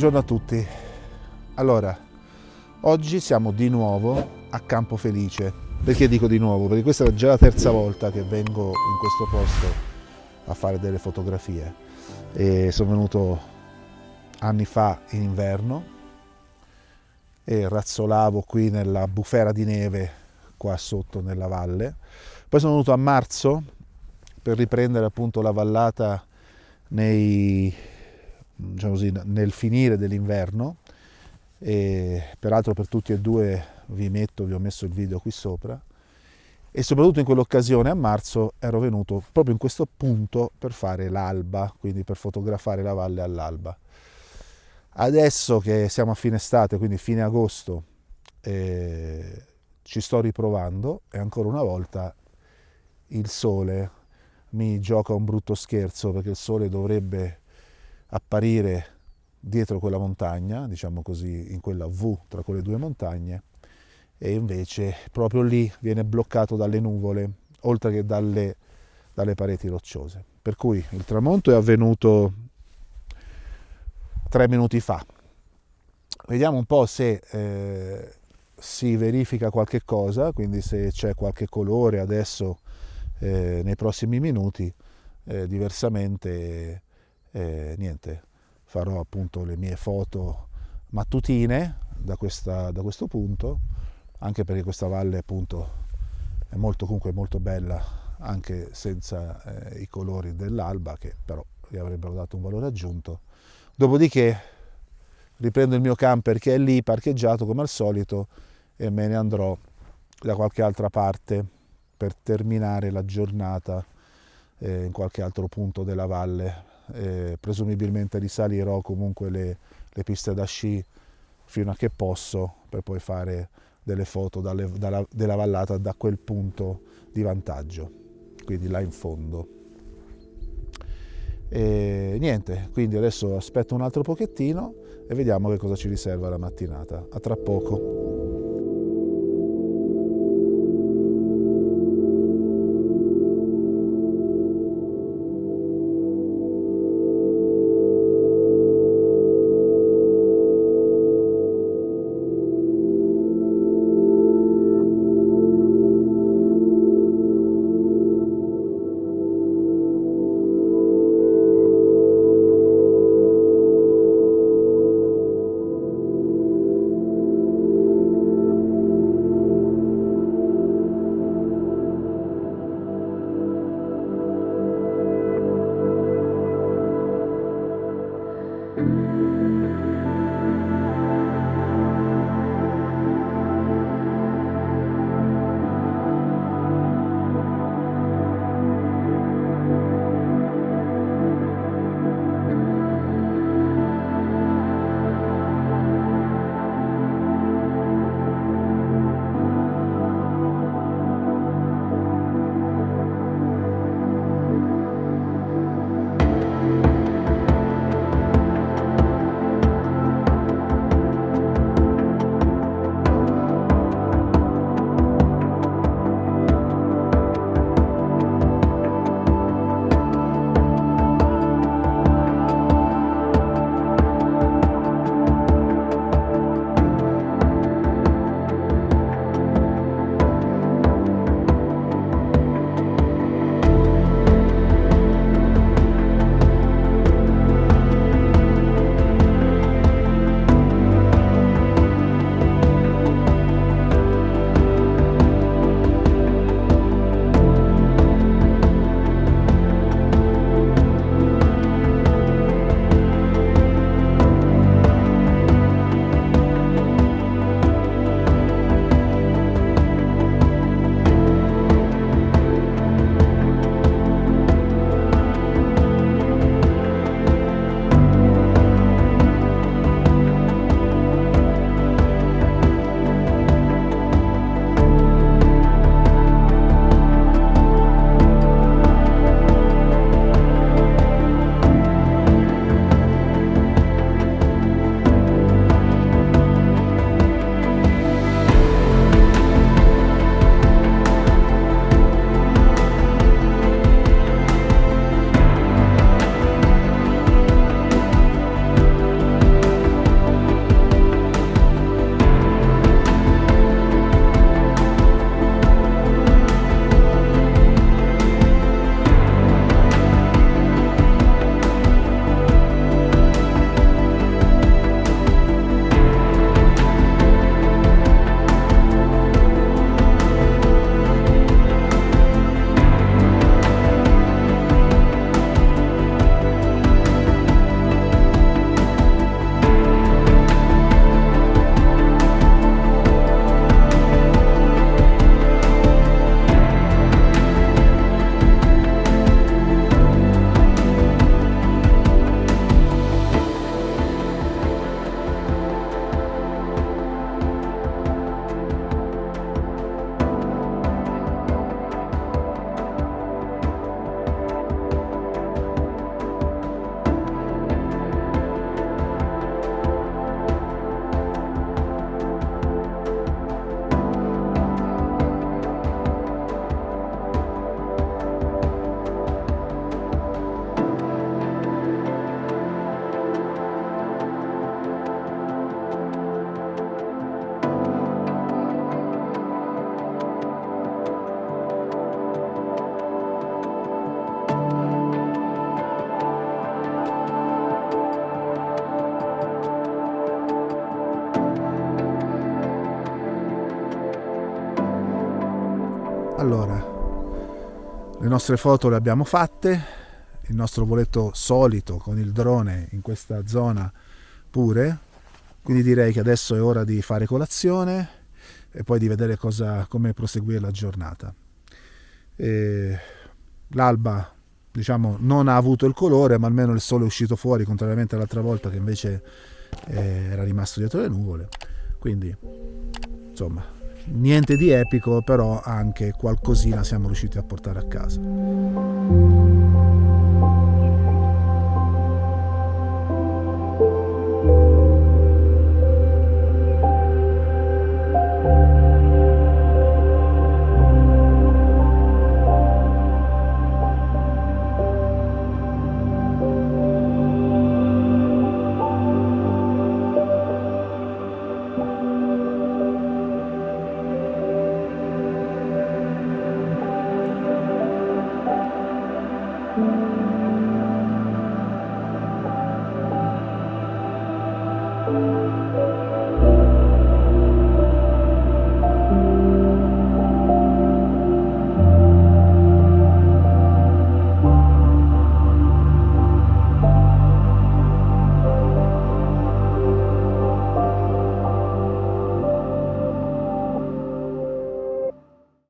Buongiorno a tutti. Allora, oggi siamo di nuovo a Campo Felice. Perché dico di nuovo? Perché questa è già la terza volta che vengo in questo posto a fare delle fotografie. E sono venuto anni fa in inverno e razzolavo qui nella bufera di neve qua sotto nella valle. Poi sono venuto a marzo per riprendere appunto la vallata diciamo così, nel finire dell'inverno, e peraltro per tutti e due vi ho messo il video qui sopra, e soprattutto in quell'occasione a marzo ero venuto proprio in questo punto per fare l'alba, quindi per fotografare la valle all'alba. Adesso che siamo a fine estate, quindi fine agosto, ci sto riprovando e ancora una volta il sole mi gioca un brutto scherzo, perché il sole dovrebbe apparire dietro quella montagna, diciamo così, in quella V tra quelle due montagne, e invece proprio lì viene bloccato dalle nuvole, oltre che dalle pareti rocciose. Per cui il tramonto è avvenuto 3 minuti fa. Vediamo un po' se si verifica qualche cosa, quindi se c'è qualche colore adesso nei prossimi minuti. Diversamente niente, farò appunto le mie foto mattutine da questo punto, anche perché questa valle appunto è comunque molto bella anche senza i colori dell'alba, che però gli avrebbero dato un valore aggiunto. Dopodiché riprendo il mio camper che è lì parcheggiato come al solito e me ne andrò da qualche altra parte per terminare la giornata in qualche altro punto della valle. Presumibilmente risalirò comunque le piste da sci fino a che posso, per poi fare delle foto della vallata da quel punto di vantaggio, quindi là in fondo. E niente, quindi adesso aspetto un altro pochettino e vediamo che cosa ci riserva la mattinata. A tra poco. nostre foto le abbiamo fatte, il nostro voletto solito con il drone in questa zona pure, quindi direi che adesso è ora di fare colazione e poi di vedere come proseguire la giornata. L'alba, diciamo, non ha avuto il colore, ma almeno il sole è uscito fuori, contrariamente all'altra volta che invece era rimasto dietro le nuvole. Quindi, insomma, niente di epico, però anche qualcosina siamo riusciti a portare a casa.